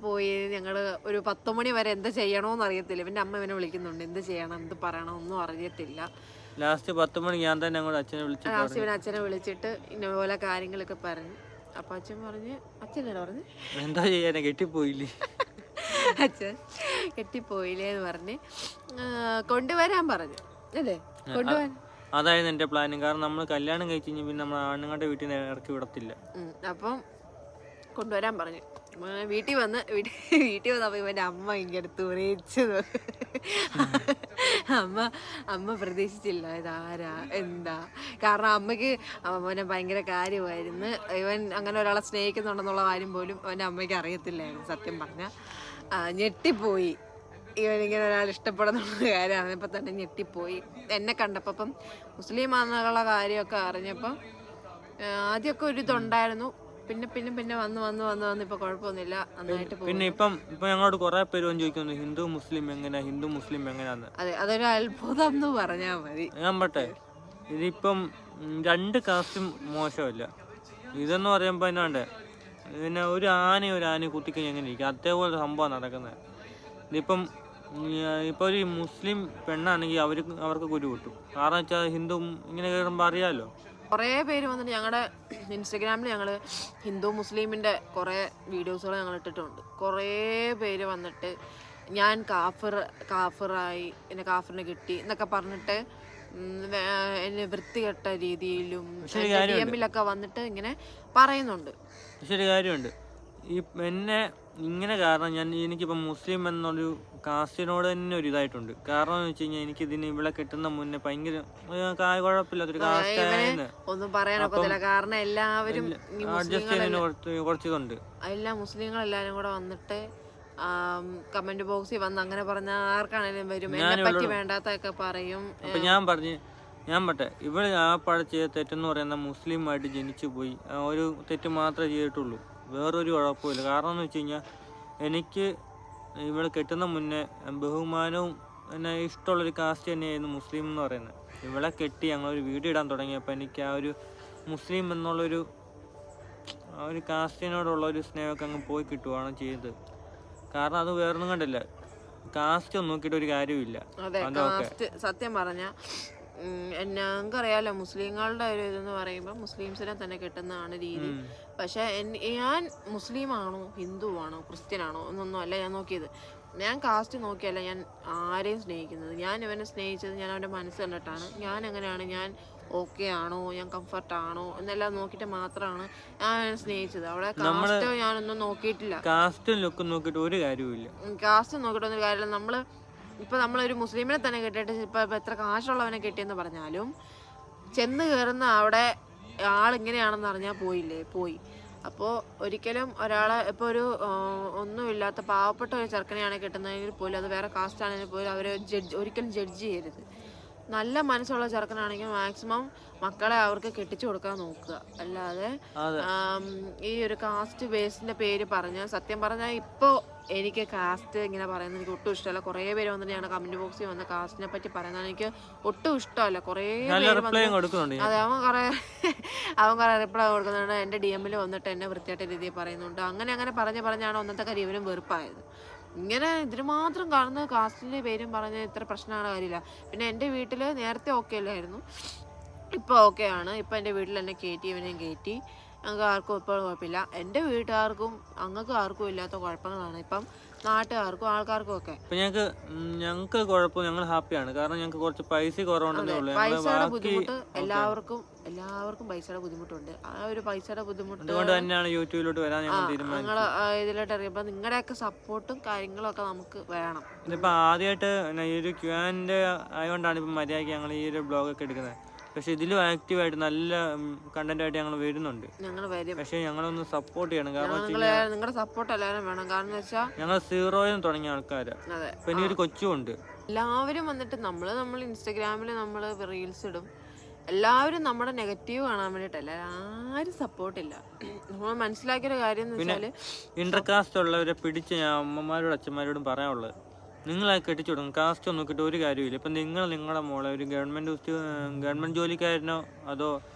പോയി ഞങ്ങൾ ഒരു 10 മണി വരെ എന്ത് ചെയ്യണമെന്ന് അറിയത്തില്ല. ഇവൻ്റെ അമ്മ ഇവനെ വിളിക്കുന്നുണ്ട്, എന്ത് ചെയ്യണം എന്ത് പറയണം ഒന്നും അറിയത്തില്ല. ലാസ്റ്റ് 10 മണിക്ക് ഞാൻ തന്നെ അച്ഛനെ വിളിച്ചിട്ട് ഇന്നപോലെ കാര്യങ്ങളൊക്കെ പറഞ്ഞു. അപ്പൊ അച്ഛൻ പറഞ്ഞു എന്താ ചെയ്യാനാ, കെട്ടിപ്പോയില്ലേ എന്ന് പറഞ്ഞ് കൊണ്ടുവരാൻ പറഞ്ഞു അല്ലേ. അതായിരുന്നു എന്റെ പ്ലാനിങ്. കാരണം നമ്മൾ കല്യാണം കഴിച്ച് കഴിഞ്ഞാൽ പിന്നെ നമ്മൾ ആണുങ്ങളുടെ വീട്ടിൽ നിന്ന് ഇറക്കി വിടത്തില്ല. അപ്പം കൊണ്ടുവരാൻ പറഞ്ഞു. വീട്ടിൽ വന്നപ്പോ ഇവന്റെ അമ്മ ഇങ്ങടുത്ത് ഉറയിച്ചത്. അമ്മ പ്രതീക്ഷിച്ചില്ല ഇതാരാ എന്താ. കാരണം അമ്മയ്ക്ക് അവനെ ഭയങ്കര കാര്യമായിരുന്നു. ഇവൻ അങ്ങനെ ഒരാളെ സ്നേഹിക്കുന്നുണ്ടെന്നുള്ള കാര്യം പോലും അവൻ്റെ അമ്മയ്ക്ക് അറിയത്തില്ലായിരുന്നു. സത്യം പറഞ്ഞാൽ ഞെട്ടിപ്പോയി. ഇവനിങ്ങനെ ഒരാൾ ഇഷ്ടപ്പെടുന്നുള്ള കാര്യമാണ് ഇപ്പം തന്നെ ഞെട്ടിപ്പോയി. എന്നെ കണ്ടപ്പം മുസ്ലിം ആണെന്നുള്ള കാര്യമൊക്കെ അറിഞ്ഞപ്പം ആദ്യമൊക്കെ ഒരു ഇതുണ്ടായിരുന്നു. പിന്നെ വന്ന് ഇപ്പൊ കുഴപ്പമൊന്നുമില്ല, നന്നായിട്ട് പോകും. പിന്നെ ഇപ്പം ഞങ്ങളോട് കുറെ പേര് ചോദിക്കുന്നു ഹിന്ദു മുസ്ലിം എങ്ങനെയാന്ന്. അതെ, അതൊരു അത്ഭുതം എന്ന് പറഞ്ഞാൽ മതി. ഞാൻ പറ്റേ ഇതിപ്പം 2 കാസ്റ്റും മോശമല്ല. ഇതെന്ന് പറയുമ്പോ എന്നാണ്ട് പിന്നെ ഒരു ആന കുത്തിക്കഴിഞ്ഞ് എങ്ങനെ ഇരിക്കും, അതേപോലെ സംഭവം നടക്കുന്നത്. ഇതിപ്പം ഒരു മുസ്ലിം പെണ്ണാണെങ്കിൽ അവർക്ക് കുരു കിട്ടും. കാരണം വെച്ചാൽ ഹിന്ദു ഇങ്ങനെ കയറുമ്പോൾ അറിയാമല്ലോ. കുറേ പേര് വന്നിട്ട് ഞങ്ങളുടെ ഇൻസ്റ്റഗ്രാമിൽ ഞങ്ങൾ ഹിന്ദു മുസ്ലിമിൻ്റെ കുറേ വീഡിയോസുകൾ ഞങ്ങൾ ഇട്ടിട്ടുണ്ട്. കുറേ പേര് വന്നിട്ട് ഞാൻ കാഫിറായി, എന്നെ കാഫിറിനെ കിട്ടി എന്നൊക്കെ പറഞ്ഞിട്ട് എന്നെ വൃത്തികെട്ട രീതിയിലും DMലൊക്കെ വന്നിട്ട് ഇങ്ങനെ പറയുന്നുണ്ട്. ശരി കാര്യമുണ്ട്. എന്നെ ഇങ്ങനെ കാരണം എനിക്കിപ്പം മുസ്ലിം എന്നൊരു കാസ്റ്റിനോട് തന്നെ ഒരു ഇതായിട്ടുണ്ട്. കാരണം എന്ന് വെച്ച് കഴിഞ്ഞാൽ എനിക്ക് ഇതിന് ഇവിടെ കിട്ടുന്ന മുന്നേ ഭയങ്കര കുഴപ്പമില്ലാത്തൊരു കാസ്റ്റ് ഒന്നും പറയാനൊക്കത്തില്ല. കാരണം എല്ലാവരും അഡ്ജസ്റ്റ് ചെയ്യുന്നതിന് കുറച്ചിതുണ്ട്. എല്ലാ മുസ്ലിങ്ങളെല്ലാരും കൂടെ വന്നിട്ട് കമന്റ് ബോക്സിൽ വന്ന് അങ്ങനെ പറഞ്ഞ ആർക്കാണേലും വരും, എന്നെ പറ്റി വേണ്ടാത്തൊക്കെ പറയും. അപ്പൊ ഞാൻ പറ്റേ ഇവിടെ ചെയ്ത തെറ്റെന്ന് പറയുന്ന മുസ്ലിമായിട്ട് ജനിച്ചു പോയി ഒരു തെറ്റ് മാത്രമേ ചെയ്തിട്ടുള്ളൂ, വേറൊരു കുഴപ്പമില്ല. കാരണം എന്ന് വെച്ച് കഴിഞ്ഞാൽ എനിക്ക് ഇവിടെ കെട്ടുന്ന മുന്നേ ബഹുമാനവും എന്നെ ഇഷ്ടമുള്ളൊരു കാസ്റ്റ് തന്നെയായിരുന്നു മുസ്ലിം എന്ന് പറയുന്നത്. ഇവിടെ കെട്ടി ഞങ്ങളൊരു വീഡിയോ ഇടാൻ തുടങ്ങിയപ്പോൾ എനിക്ക് ആ ഒരു മുസ്ലിം എന്നുള്ളൊരു കാസ്റ്റിനോടുള്ള ഒരു സ്നേഹമൊക്കെ അങ്ങ് പോയി കിട്ടുകയാണ് ചെയ്തത്. കാരണം അത് വേറൊന്നും കണ്ടില്ല, കാസ്റ്റ് ഒന്നും നോക്കിയിട്ട് ഒരു കാര്യമില്ല. സത്യം പറഞ്ഞ ഞങ്ങൾക്കറിയാലോ മുസ്ലിങ്ങളുടെ ഒരു ഇതെന്ന് പറയുമ്പോൾ മുസ്ലിംസിനെ തന്നെ കെട്ടുന്നതാണ് രീതി. പക്ഷെ ഞാൻ മുസ്ലിം ആണോ ഹിന്ദു ആണോ ക്രിസ്ത്യൻ ആണോ എന്നൊന്നും അല്ല ഞാൻ നോക്കിയത്. ഞാൻ കാസ്റ്റ് നോക്കിയല്ല ഞാൻ ആരെയും സ്നേഹിക്കുന്നത്. ഞാൻ ഇവനെ സ്നേഹിച്ചത് ഞാൻ അവൻ്റെ മനസ്സ് കണ്ടിട്ടാണ്. ഞാൻ എങ്ങനെയാണ്, ഞാൻ ഓക്കെ ആണോ, ഞാൻ കംഫർട്ടാണോ എന്നെല്ലാം നോക്കിയിട്ട് മാത്രമാണ് ഞാൻ അവനെ സ്നേഹിച്ചത്. അവിടെ കാസ്റ്റ് ഞാനൊന്നും നോക്കിയിട്ടില്ല. കാസ്റ്റും ലുക്കും നോക്കിയിട്ട് ഒരു കാര്യവുമില്ല. കാസ്റ്റ് നോക്കിയിട്ടൊന്നും കാര്യമില്ല. നമ്മളൊരു മുസ്ലിമിനെ തന്നെ കെട്ടിയിട്ട് ഇപ്പം എത്ര കാശുള്ളവനെ കെട്ടിയെന്ന് പറഞ്ഞാലും ചെന്ന് കയറുന്ന അവിടെ ആളിങ്ങനെയാണെന്ന് അറിഞ്ഞാൽ പോയി. അപ്പോൾ ഒരിക്കലും ഒരാളെ ഇപ്പോൾ ഒരു ഒന്നുമില്ലാത്ത പാവപ്പെട്ട ഒരു ചെറുക്കനെയാണ് കിട്ടുന്നതെങ്കിൽ പോലും, അത് വേറെ കാസ്റ്റ് ആണെങ്കിൽ പോലും അവരെ ഒരിക്കലും ജഡ്ജ് ചെയ്യരുത്. നല്ല മനസ്സുള്ള ചെറുക്കനാണെങ്കിൽ മാക്സിമം മക്കളെ അവർക്ക് കെട്ടിച്ചു കൊടുക്കാൻ നോക്കുക. അല്ലാതെ ഈ ഒരു കാസ്റ്റ് ബേസിന്റെ പേര് പറഞ്ഞാൽ, സത്യം പറഞ്ഞാൽ ഇപ്പോൾ എനിക്ക് കാസ്റ്റ് ഇങ്ങനെ പറയുന്നത് എനിക്ക് ഒട്ടും ഇഷ്ടമല്ല. കുറേ പേര് വന്നിട്ട് ഞങ്ങളുടെ കമന്റ് ബോക്സിൽ വന്ന കാസ്റ്റിനെ പറ്റി പറയുന്നത് എനിക്ക് ഒട്ടും ഇഷ്ടമല്ല. കുറേ പേര് അതെ, അവൻ കുറേ റിപ്ലൈ കൊടുക്കുന്നുണ്ട്. എൻ്റെ DM-ൽ വന്നിട്ട് എന്നെ വൃത്തിയായിട്ട രീതിയിൽ പറയുന്നുണ്ട്. അങ്ങനെ പറഞ്ഞാണ് ഒന്നത്തെ കാര്യം ഇവനും വെറുപ്പായത്. ഇങ്ങനെ ഇതിന് മാത്രം കാണുന്ന കാസ്റ്റിൻ്റെ പേരും പറഞ്ഞ് ഇത്ര പ്രശ്നമാണ് കാര്യമില്ല. പിന്നെ എൻ്റെ വീട്ടിൽ നേരത്തെ ഓക്കെ അല്ലായിരുന്നു, ഇപ്പോൾ ഓക്കെ ആണ്. ഇപ്പം എൻ്റെ വീട്ടിൽ എന്നെ ഇവനെയും കയറ്റി. ഞങ്ങൾക്ക് ആർക്കും ഇപ്പോൾ കുഴപ്പമില്ല. എൻ്റെ വീട്ടുകാർക്കും ഞങ്ങൾക്ക് ആർക്കും ഇല്ലാത്ത കുഴപ്പങ്ങളാണ് ഇപ്പം നാട്ടുകാർക്കും ആൾക്കാർക്കും ഒക്കെ. ഞങ്ങൾക്ക് കുഴപ്പം, ഞങ്ങൾ ഹാപ്പിയാണ്. കാരണം ഞങ്ങൾക്ക് കുറച്ച് പൈസ കുറവുണ്ടെന്നേ ഉള്ളൂ. പൈസയുടെ ബുദ്ധിമുട്ട് എല്ലാവർക്കും പൈസയുടെ ബുദ്ധിമുട്ടുണ്ട്. ആ ഒരു പൈസയുടെ ബുദ്ധിമുട്ട് അതുകൊണ്ട് തന്നെയാണ് യൂട്യൂബിലോട്ട് വരാൻ ഞങ്ങൾ ഇതിലോട്ട് അറിയുമ്പോൾ നിങ്ങളുടെയൊക്കെ സപ്പോർട്ടും കാര്യങ്ങളും ഒക്കെ നമുക്ക് വേണം. ഇതിപ്പോൾ ആദ്യമായിട്ട് ഈ ഒരു Q&A ആയതുകൊണ്ടാണ് ഇപ്പം മര്യാദയ്ക്ക് ഞങ്ങൾ ഈ ഒരു ബ്ലോഗൊക്കെ എടുക്കുന്നത്. പക്ഷെ ഇതിലും ആക്റ്റീവായിട്ട് നല്ല കണ്ടന്റ് ആയിട്ട് ഞങ്ങൾ വരുന്നുണ്ട്. പക്ഷെ ഞങ്ങളൊന്ന് സപ്പോർട്ട് ചെയ്യണം. കാരണം നിങ്ങളുടെ സപ്പോർട്ട് എല്ലാവരും വേണം. കാരണം വെച്ചാൽ ഞങ്ങൾ 0 തുടങ്ങിയ ആൾക്കാരാണ്. ഇപ്പൊ ഇനി ഒരു കൊച്ചുണ്ട്. എല്ലാവരും വന്നിട്ട് നമ്മൾ ഇൻസ്റ്റഗ്രാമിൽ നമ്മൾ റീൽസ് ഇടും. എല്ലാവരും നമ്മുടെ നെഗറ്റീവ് കാണാൻ വേണ്ടിയിട്ടല്ല, ആരും സപ്പോർട്ടില്ല. നമ്മൾ മനസ്സിലാക്കിയൊരു കാര്യം എന്ന് വെച്ചാൽ, ഇന്റർകാസ്റ്റ് ഉള്ളവരെ പിടിച്ച് ഞാൻ അമ്മമാരോടും അച്ഛന്മാരോടും പറയാനുള്ളത്, നിങ്ങളെ കെട്ടിച്ചു കൊടുക്കും. കാസ്റ്റ് ഒന്നും നോക്കിയിട്ട് ഒരു കാര്യമില്ല. ഇപ്പം നിങ്ങളുടെ മോളെ ഒരു ഗവൺമെൻറ് ജോലിക്കാരനോ അതോ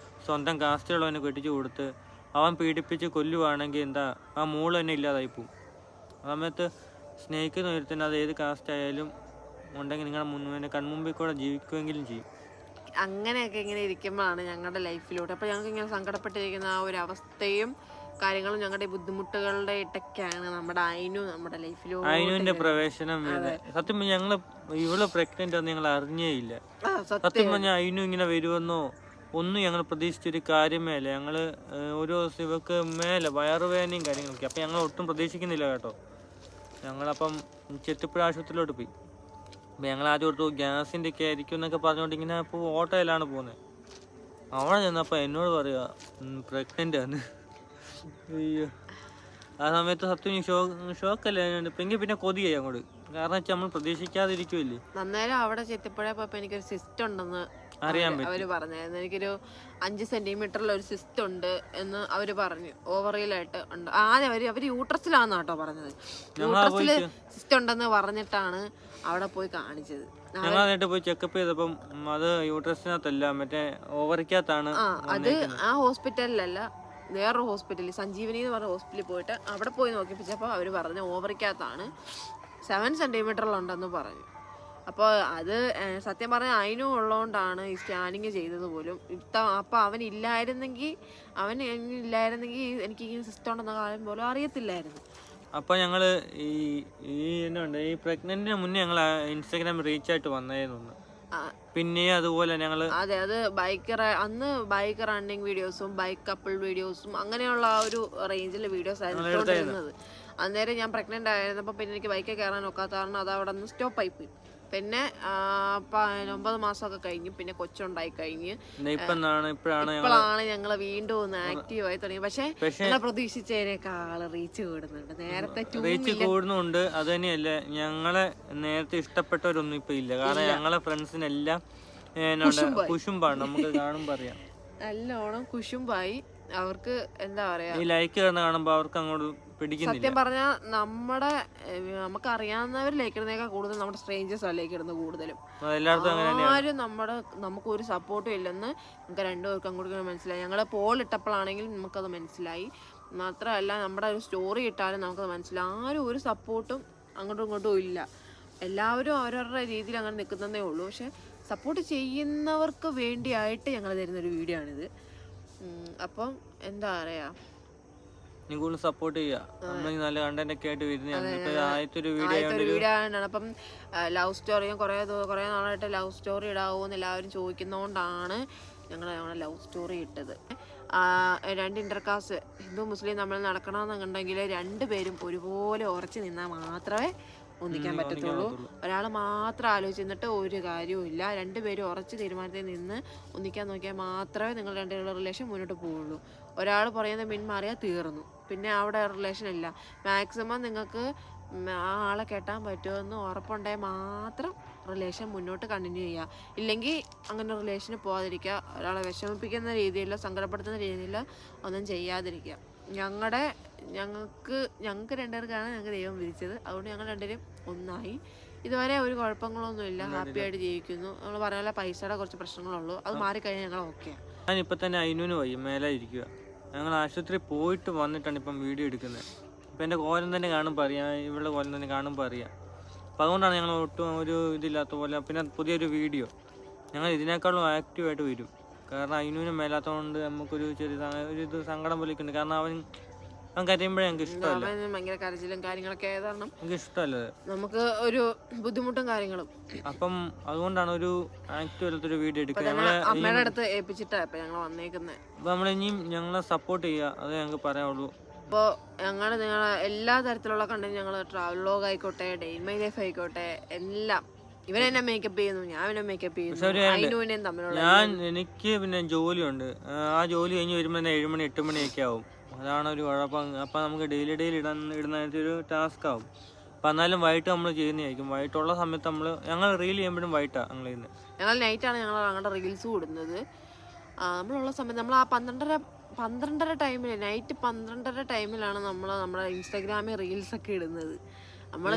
സ്വന്തം കാസ്റ്റുള്ളവനെ കെട്ടിച്ചു കൊടുത്ത് അവൻ പീഡിപ്പിച്ച് കൊല്ലുവാണെങ്കിൽ എന്താ, ആ മോള് തന്നെ ഇല്ലാതായി പോവും. ആ സമയത്ത് സ്നേഹിക്കുന്ന ഒരുത്തിന് അത് ഏത് കാസ്റ്റ് ആയാലും ഉണ്ടെങ്കിൽ നിങ്ങളുടെ കൺമുമ്പിൽ കൂടെ ജീവിക്കുമെങ്കിലും ചെയ്യും. അങ്ങനെയൊക്കെ ഇങ്ങനെ ഇരിക്കുമ്പോഴാണ് ഞങ്ങളുടെ ലൈഫിലൂടെ അപ്പോൾ ഞങ്ങൾക്ക് ഇങ്ങനെ സങ്കടപ്പെട്ടിരിക്കുന്ന ആ ഒരു അവസ്ഥയും കാര്യങ്ങളും ഞങ്ങളുടെ ബുദ്ധിമുട്ടുകളുടെ ഇടയ്ക്കാണ് നമ്മുടെ നമ്മുടെ ലൈഫിലൂടെ പ്രവേശനം. സത്യം ഞങ്ങള് ഇവള് പ്രഗ്നന്റ് ആണെന്ന് ഞങ്ങൾ അറിഞ്ഞേ ഇല്ല. സത്യം പറഞ്ഞാൽ അയിനു ഇങ്ങനെ വരുമെന്നോ ഒന്നും ഞങ്ങൾ പ്രതീക്ഷിച്ചൊരു കാര്യമേ അല്ല. ഞങ്ങള് ഓരോ ദിവസം ഇവക്ക് മേലെ വയറുവേദനയും കാര്യങ്ങളൊക്കെ. അപ്പൊ ഞങ്ങൾ ഒട്ടും പ്രതീക്ഷിക്കുന്നില്ല കേട്ടോ. ഞങ്ങളപ്പം ചെത്തിപ്പുഴ ആശുപത്രിയിലോട്ട് പോയി. അപ്പം ഞങ്ങൾ ആദ്യം ഓർത്തു ഗ്യാസിൻ്റെ ഒക്കെ ആയിരിക്കും എന്നൊക്കെ പറഞ്ഞുകൊണ്ട് ഇങ്ങനെ ഇപ്പോൾ ഓട്ടോയിലാണ് പോകുന്നത്. അവിടെ ചെന്നപ്പോൾ എന്നോട് പറയുക പ്രഗ്നൻ്റ് ആണ്. അയ്യോ, ആ സമയത്ത് സത്യം ഷോക്കല്ലേ. പിന്നെ കൊതിയായി അങ്ങോട്ട്. കാരണം വെച്ചാൽ നമ്മൾ പ്രതീക്ഷിക്കാതിരിക്കുമല്ലേ. അന്നേരം അവിടെ ചെത്തിപ്പുഴ പോയപ്പോൾ എനിക്കൊരു സിസ്റ്റ് ഉണ്ടെന്ന് അറിയാൻ പറ്റും. അവര് പറഞ്ഞായിരുന്നു. എനിക്കൊരു 5 സെന്റിമീറ്ററിൽ ഒരു സിസ്റ്റ് ഉണ്ട് എന്ന് അവര് പറഞ്ഞു. ഓവറിയിലായിട്ട് ഉണ്ട്. ആദ്യം അവര് യൂട്രസിലാന്ന് കേട്ടോ പറഞ്ഞത്. യൂട്രസില് സിസ്റ്റ് ഉണ്ടെന്ന് പറഞ്ഞിട്ടാണ് അവിടെ പോയി കാണിച്ചത്. ഞങ്ങൾ പോയി ചെക്കപ്പ് ചെയ്തപ്പം അത് യൂട്രസിനകത്തല്ല, മറ്റേ ഓവറിക്കകത്താണ്. അത് ആ ഹോസ്പിറ്റലിലല്ല, വേറൊരു ഹോസ്പിറ്റലിൽ, സഞ്ജീവനി എന്ന് പറഞ്ഞ ഹോസ്പിറ്റലിൽ പോയിട്ട് അവിടെ പോയി നോക്കിപ്പിച്ചപ്പോൾ അവർ പറഞ്ഞു ഓവറിക്കകത്താണ്, 7 സെന്റിമീറ്ററിലുണ്ടെന്ന് പറഞ്ഞു. അപ്പോൾ അത് സത്യം പറഞ്ഞാൽ അതിനും ഉള്ളതുകൊണ്ടാണ് ഈ സ്കാനിങ് ചെയ്തത് പോലും. അപ്പോൾ അവനില്ലായിരുന്നെങ്കിൽ എനിക്ക് ഈ സിസ്റ്റം ഉണ്ടെന്ന കാര്യം പോലും അറിയത്തില്ലായിരുന്നു. അപ്പോൾ ഞങ്ങൾ ഈ പ്രഗ്നന്റിന് മുന്നേ ഞങ്ങൾ ഇൻസ്റ്റാഗ്രാം റീച്ച് ആയിട്ട് വന്നായിരുന്നു. പിന്നെ അതുപോലെ ഞങ്ങൾ അത് അന്ന് ബൈക്ക് റണ്ണിങ് വീഡിയോസും ബൈക്ക് കപ്പിൾ വീഡിയോസും അങ്ങനെയുള്ള ആ ഒരു റേഞ്ചിൽ വീഡിയോസ് ആയിരുന്നു എടുത്തുകൊണ്ടിരുന്നത്. അന്നേരം ഞാൻ പ്രഗ്നന്റ് ആയിരുന്നപ്പോൾ പിന്നെ എനിക്ക് ബൈക്കിൽ കയറാൻ ഒക്കാത്ത കാരണം അത് അവിടെ നിന്ന് സ്റ്റോപ്പ് ആയിപ്പോയി. പിന്നെ 9 മാസമൊക്കെ കഴിഞ്ഞ് പിന്നെ കൊച്ചുണ്ടായി കഴിഞ്ഞ് ഇപ്പോഴാണ് ഞങ്ങൾ വീണ്ടും ഒന്ന് ആക്റ്റീവ് ആയി തുടങ്ങി. പക്ഷെ പ്രതീക്ഷിച്ചതിനേക്കാൾ റീച്ച് കൂടുന്നുണ്ട്. നേരത്തെ റീച്ച് കൂടുന്നുണ്ട്. അത് തന്നെയല്ല, ഞങ്ങളെ നേരത്തെ ഇഷ്ടപ്പെട്ടവരൊന്നും ഇപ്പൊ ഇല്ല. കാരണം ഞങ്ങളെ ഫ്രണ്ട്സിനെല്ലാം കുശുമ്പാണ്. നമുക്ക് കാണുമ്പോ അറിയാം, നല്ലോണം കുശുമ്പായി. അവർക്ക് എന്താ പറയാ, ഈ ലൈക്ക് കാണുമ്പോ അവർക്ക് അങ്ങോട്ട് പിടിക്കുന്നില്ല. സത്യം പറഞ്ഞാൽ നമുക്ക് അറിയാവുന്നവർ ലൈക്ക് ഇടുന്നേക്കാൾ കൂടുതൽ നമ്മുടെ സ്ട്രേഞ്ചേഴ്സ് ആണ് ലൈക്ക് ഇടുന്നത് കൂടുതലും. ആരും നമുക്ക് ഒരു സപ്പോർട്ടും ഇല്ലെന്ന് നമുക്ക് രണ്ടുപേർക്കും അങ്ങോട്ട് മനസ്സിലായി. ഞങ്ങൾ പോൾ ഇട്ടപ്പോഴാണെങ്കിൽ നമുക്കത് മനസ്സിലായി. മാത്രമല്ല നമ്മുടെ ഒരു സ്റ്റോറി ഇട്ടാലും നമുക്കത് മനസ്സിലായി. ആരും ഒരു സപ്പോർട്ടും അങ്ങോട്ടും ഇങ്ങോട്ടും ഇല്ല. എല്ലാവരും അവരവരുടെ രീതിയിൽ അങ്ങനെ നിൽക്കുന്നതേ ഉള്ളൂ. പക്ഷെ സപ്പോർട്ട് ചെയ്യുന്നവർക്ക് വേണ്ടിയായിട്ട് ഞങ്ങൾ തരുന്നൊരു വീഡിയോ ആണിത്. അപ്പം എന്താ പറയുക, നീ കൂടുതൽ സപ്പോർട്ട് ചെയ്യുക. നമ്മൾ നല്ല കണ്ടന്റ് ഒക്കെ ആയിട്ട് വരുന്നതാണ്. ആദ്യത്തെ ഒരു വീഡിയോ ആണ്. അപ്പം ലവ് സ്റ്റോറിയും കുറേ നാളായിട്ട് ലവ് സ്റ്റോറി ഇടാവോന്ന് എല്ലാവരും ചോദിക്കുന്നതുകൊണ്ടാണ് ഞങ്ങളുടെ ലവ് സ്റ്റോറി ഇട്ടത്. 2 ഇന്റർകാസ്റ്റ് ഹിന്ദു മുസ്ലിം തമ്മിൽ നടക്കണമെന്നുണ്ടെങ്കിൽ 2 പേരും ഒരുപോലെ ഉറച്ചു നിന്നാൽ മാത്രമേ ഒന്നിക്കാൻ പറ്റത്തുള്ളൂ. ഒരാൾ മാത്രം ആലോചിച്ചിട്ട് ഒരു കാര്യവും ഇല്ല. 2 പേരും ഉറച്ച് തീരുമാനത്തിൽ നിന്ന് ഒന്നിക്കാൻ നോക്കിയാൽ മാത്രമേ നിങ്ങൾ 2 പേരുടെ റിലേഷൻ മുന്നോട്ട് പോവുള്ളൂ. ഒരാൾ പറയുന്നത് പിന്മാറിയാൽ തീർന്നു, പിന്നെ അവിടെ റിലേഷൻ ഇല്ല. മാക്സിമം നിങ്ങൾക്ക് ആ ആളെ കെട്ടാൻ പറ്റുമെന്ന് ഉറപ്പുണ്ടെങ്കിൽ മാത്രം റിലേഷൻ മുന്നോട്ട് കണ്ടിന്യൂ ചെയ്യുക. ഇല്ലെങ്കിൽ അങ്ങനെ റിലേഷന് പോകാതിരിക്കുക. ഒരാളെ വിഷമിപ്പിക്കുന്ന രീതിയിലോ സങ്കടപ്പെടുത്തുന്ന രീതിയിലോ ഒന്നും ചെയ്യാതിരിക്കുക. ഞങ്ങൾക്ക് 2 പേർക്കാണ് ഞങ്ങൾക്ക് ദൈവം വിധിച്ചത്. അതുകൊണ്ട് ഞങ്ങൾ 2 പേരും ഒന്നായി. ഇതുവരെ ഒരു കുഴപ്പങ്ങളൊന്നുമില്ല, ഹാപ്പി ആയിട്ട് ജീവിക്കുന്നു. നമ്മൾ പറഞ്ഞ പോലെ പൈസയുടെ കുറച്ച് പ്രശ്നങ്ങളുള്ളൂ, അത് മാറിക്കഴിഞ്ഞാൽ ഞങ്ങൾ ഓക്കെയാണ്. ഞാനിപ്പോൾ തന്നെ അയിനൂന് പോയി മേലെ ഇരിക്കുക. ഞങ്ങൾ ആശുപത്രി പോയിട്ട് വന്നിട്ടാണ് ഇപ്പം വീഡിയോ എടുക്കുന്നത്. ഇപ്പം എൻ്റെ കോലം തന്നെ കാണുമ്പോൾ അറിയാം, ഇവളുടെ കോലം തന്നെ കാണുമ്പോൾ അറിയാം. അപ്പം അതുകൊണ്ടാണ് ഞങ്ങൾ ഒട്ടും ഒരു ഇതില്ലാത്ത പോലെ. പിന്നെ പുതിയൊരു വീഡിയോ ഞങ്ങൾ ഇതിനേക്കാളും ആക്റ്റീവായിട്ട് വരും. കാരണം അയിനൂന് മേലാത്തതുകൊണ്ട് നമുക്കൊരു ഇത് സങ്കടം പോലെയൊക്കെയുണ്ട്. കാരണം അവൻ കരയുമ്പോഴേ ഞങ്ങൾക്ക് ഇഷ്ടമല്ല. ഭയങ്കര കരച്ചിലും കാര്യങ്ങളൊക്കെ ആയതാണ് എനിക്ക് ഇഷ്ടമല്ല, നമുക്ക് ഒരു ബുദ്ധിമുട്ടും കാര്യങ്ങളും. അപ്പം അതുകൊണ്ടാണ് ഒരു ആക്റ്റീവ് അല്ലാത്തൊരു വീഡിയോ എടുക്കുന്നത്. അമ്മയുടെ അടുത്ത് ഏൽപ്പിച്ചിട്ടാണ് ഇപ്പം ഞങ്ങൾ വന്നേക്കുന്നത്. അപ്പം നമ്മളിനിയും ഞങ്ങളെ സപ്പോർട്ട് ചെയ്യുക, അതേ ഞങ്ങൾക്ക് പറയാനുള്ളൂ. അപ്പോൾ നിങ്ങളെ എല്ലാ തരത്തിലുള്ള കണ്ടന്റ് ഞങ്ങൾ ട്രാവൽ വ്ലോഗ് ആയിക്കോട്ടെ, ഡേ ഇൻ മൈ ലൈഫ് ആയിക്കോട്ടെ, എല്ലാം ഇവനെന്നെ മേക്കപ്പ് ചെയ്യുന്നു, ഞാൻ ഇവനെ മേക്കപ്പ് ചെയ്യുന്നു. എനിക്ക് പിന്നെ ജോലിയുണ്ട്. ആ ജോലി കഴിഞ്ഞ് വരുമ്പോൾ 7 മണി 8 മണിയൊക്കെ ആവും. അതാണ് ഒരു കുഴപ്പം. അപ്പം നമുക്ക് ഡെയിലി ഇടുന്നതിനൊരു ടാസ്ക് ആവും. അപ്പം എന്നാലും വൈകിട്ട് നമ്മൾ ചെയ്യുന്നതായിരിക്കും. വൈകിട്ടുള്ള സമയത്ത് ഞങ്ങൾ റീൽ ചെയ്യുമ്പോഴും വൈകിട്ടാണ് ഞങ്ങൾ നൈറ്റാണ് ഞങ്ങളുടെ റീൽസ് ഇടുന്നത്. നമ്മളുള്ള സമയത്ത് നമ്മൾ ആ 12:30 ടൈമിൽ, നൈറ്റ് 12:30 ടൈമിലാണ് നമ്മൾ നമ്മുടെ ഇൻസ്റ്റാഗ്രാമിൽ റീൽസ് ഒക്കെ ഇടുന്നത്. നമ്മൾ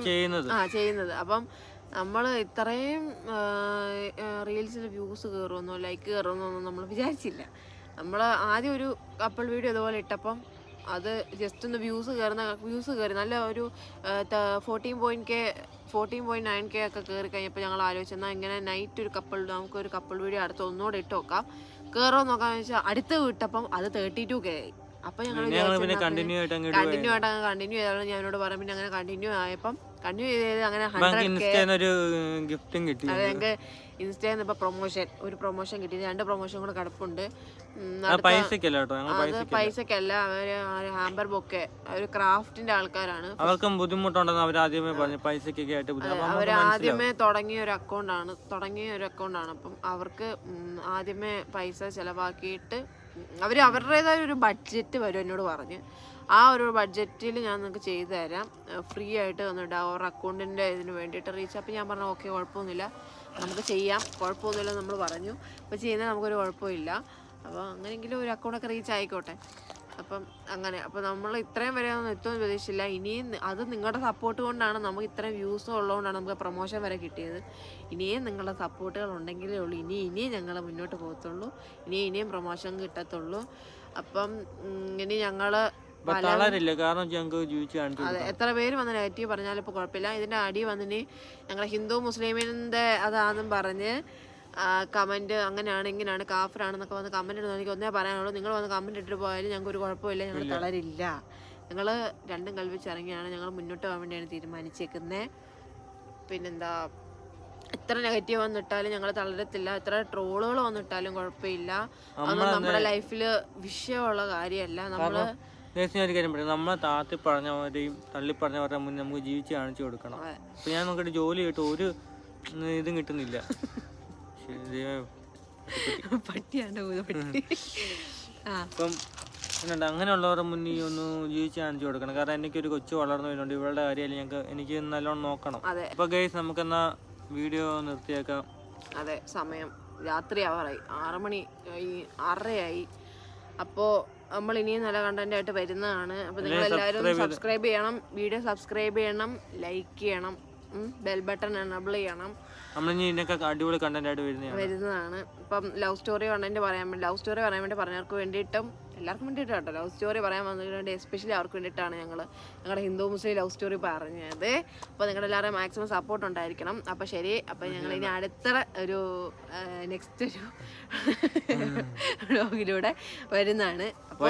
ചെയ്യുന്നത്. അപ്പം നമ്മൾ ഇത്രയും റീൽസിൽ വ്യൂസ് കയറുമെന്നോ ലൈക്ക് കയറുമെന്നോ ഒന്നും നമ്മൾ വിചാരിച്ചില്ല. നമ്മൾ ആദ്യം ഒരു കപ്പിൾ വീഡിയോ ഇതുപോലെ ഇട്ടപ്പം അത് ജസ്റ്റ് ഒന്ന് വ്യൂസ് കയറി നല്ല ഒരു 14.9K ഒക്കെ കയറി കഴിഞ്ഞപ്പോൾ ഞങ്ങൾ ആലോചിച്ചെന്നാൽ ഇങ്ങനെ നൈറ്റ് നമുക്കൊരു കപ്പിൾ വീഡിയോ അടുത്ത് ഒന്നുകൂടെ ഇട്ട് നോക്കാം, കയറുമോ നോക്കാന്ന് വെച്ചാൽ അടുത്ത് വിട്ടപ്പം അത് 32K ആയി. അപ്പൊ ഞങ്ങൾ കണ്ടിന്യൂ ചെയ്താണ് ഞാനോട് പറയാം. പിന്നെ അങ്ങനെ കണ്ടിന്യൂ ചെയ്ത് അങ്ങനെ 100K ഗിഫ്റ്റും കിട്ടി. അത് ഞങ്ങൾക്ക് ഇൻസ്റ്റയിൽ നിന്ന് ഇപ്പൊ ഒരു പ്രൊമോഷൻ കിട്ടി. 2 പ്രൊമോഷൻ കൂടെ കിടപ്പുണ്ട്. അത് പൈസക്കല്ല, അവര് ഹാമ്പർ ബൊക്കെ ഒരു ക്രാഫ്റ്റിന്റെ ആൾക്കാരാണ്. അവർക്കും ബുദ്ധിമുട്ടുണ്ടെന്ന് അവർ ആദ്യമേ പറഞ്ഞു. പൈസക്കൊക്കെ ആയിട്ട് അവർ ആദ്യമേ തുടങ്ങിയ ഒരു അക്കൗണ്ടാണ്. അപ്പം അവർക്ക് ആദ്യമേ പൈസ ചെലവാക്കിയിട്ട് അവരുടേതായ ഒരു ബഡ്ജറ്റ് വരും എന്നോട് പറഞ്ഞ്. ആ ഒരു ബഡ്ജറ്റിൽ ഞാൻ നിങ്ങൾക്ക് ചെയ്തു തരാം, ഫ്രീ ആയിട്ട് വന്നിട്ട് അവരുടെ അക്കൗണ്ടിൻ്റെ ഇതിന് വേണ്ടിയിട്ട് റീച്ച്. അപ്പം ഞാൻ പറഞ്ഞു ഓക്കെ, കുഴപ്പമൊന്നുമില്ല, നമുക്ക് ചെയ്യാം, കുഴപ്പമൊന്നുമില്ല നമ്മൾ പറഞ്ഞു. അപ്പോൾ ചെയ്യുന്നത് നമുക്കൊരു കുഴപ്പമില്ല. അപ്പോൾ അങ്ങനെയെങ്കിലും ഒരു അക്കൗണ്ടൊക്കെ റീച്ച് ആയിക്കോട്ടെ. അപ്പം നമ്മൾ ഇത്രയും വരെ ഒന്നും എത്തുമെന്ന് പ്രതീക്ഷിച്ചില്ല. ഇനിയും അത് നിങ്ങളുടെ സപ്പോർട്ട് കൊണ്ടാണ് നമുക്ക് ഇത്രയും വ്യൂസും ഉള്ളതുകൊണ്ടാണ് നമുക്ക് പ്രൊമോഷൻ വരെ കിട്ടിയത്. ഇനിയും നിങ്ങളുടെ സപ്പോർട്ടുകൾ ഉണ്ടെങ്കിലേ ഉള്ളൂ ഇനിയും ഞങ്ങൾ മുന്നോട്ട് പോകത്തുള്ളൂ, ഇനിയും പ്രൊമോഷൻ കിട്ടത്തുള്ളൂ. അപ്പം ഇനി ഞങ്ങൾ എത്ര പേര് വന്ന് നെഗറ്റീവ് പറഞ്ഞാലും ഇപ്പോൾ കുഴപ്പമില്ല. ഇതിൻ്റെ അടി വന്നിനി ഞങ്ങളെ ഹിന്ദു മുസ്ലിമിൻ്റെ അതാണെന്നും പറഞ്ഞ് കമൻറ്റ് അങ്ങനെയാണ് ഇങ്ങനെയാണ് കാഫറാണെന്നൊക്കെ വന്ന് കമൻറ്റ് ഇടുന്നത്. എനിക്ക് ഒന്നേ പറയാനുള്ളൂ, നിങ്ങൾ വന്ന് കമൻറ്റ് ഇട്ടിട്ട് പോയാലും ഞങ്ങൾക്ക് ഒരു കുഴപ്പമില്ല, ഞങ്ങൾ തളരില്ല. ഞങ്ങൾ രണ്ടും കൽപ്പിച്ചിറങ്ങിയാണ് ഞങ്ങൾ മുന്നോട്ട് പോകാൻ വേണ്ടിയാണ് തീരുമാനിച്ചേക്കുന്നത്. പിന്നെന്താ, എത്ര നെഗറ്റീവ് വന്നിട്ടാലും ഞങ്ങൾ തളരത്തില്ല, എത്ര ട്രോളുകൾ വന്നിട്ടാലും കുഴപ്പമില്ല. അതൊന്നും നമ്മുടെ ലൈഫിൽ വിഷയമുള്ള കാര്യമല്ല. നമ്മളെ താത്തി പറഞ്ഞവരെയും തള്ളി പറഞ്ഞവരുടെ മുന്നിൽ നമുക്ക് ജീവിച്ച് കാണിച്ചു കൊടുക്കണം. അപ്പൊ ഞാൻ നോക്കിയിട്ട് ജോലി കിട്ടും, ഒരു ഇതും കിട്ടുന്നില്ല. അപ്പം അങ്ങനെയുള്ളവരുടെ മുന്നിൽ ഒന്ന് ജീവിച്ച് കാണിച്ചു കൊടുക്കണം. കാരണം എനിക്കൊരു കൊച്ചു വളർന്നു വരുന്നുണ്ട്, ഇവളുടെ കാര്യമല്ല എനിക്ക് നല്ലോണം നോക്കണം. അപ്പൊ ഗൈസ് നമുക്കെന്നാ വീഡിയോ നിർത്തിയേക്കാം. അതെ, സമയം രാത്രി ആവാറായി, 6 മണി 6:30 അപ്പോൾ നമ്മൾ ഇനിയും നല്ല കണ്ടന്റ് ആയിട്ട് വരുന്നതാണ്. അപ്പോൾ നിങ്ങൾ എല്ലാവരും സബ്സ്ക്രൈബ് ചെയ്യണം, വീഡിയോ സബ്സ്ക്രൈബ് ചെയ്യണം, ലൈക്ക് ചെയ്യണം, ബെൽ ബട്ടൺ എനേബിൾ ചെയ്യണം. അടിപൊളി കണ്ടന്റ് ആയിട്ട് വരുന്നതാണ്. ഇപ്പം ലവ് സ്റ്റോറി കണ്ടന്റ് പറയാൻ വേണ്ടി പറഞ്ഞവർക്ക് വേണ്ടിയിട്ടും എല്ലാവർക്കും വേണ്ടിയിട്ട് കേട്ടോ, ലവ് സ്റ്റോറി പറയാൻ വന്നിട്ടുണ്ട്. എസ്പെഷ്യലി അവർക്ക് വേണ്ടിയിട്ടാണ് ഞങ്ങളുടെ ഹിന്ദു മുസ്ലിം ലവ് സ്റ്റോറി പറഞ്ഞത്. അപ്പോൾ നിങ്ങളുടെ എല്ലാവരും മാക്സിമം സപ്പോർട്ട് ഉണ്ടായിരിക്കണം. അപ്പോൾ ശരി, അപ്പോൾ ഞങ്ങൾ ഇനി അടുത്ത ഒരു നെക്സ്റ്റ് ഒരു വ്ലോഗിലൂടെ വരുന്നതാണ്. അപ്പോൾ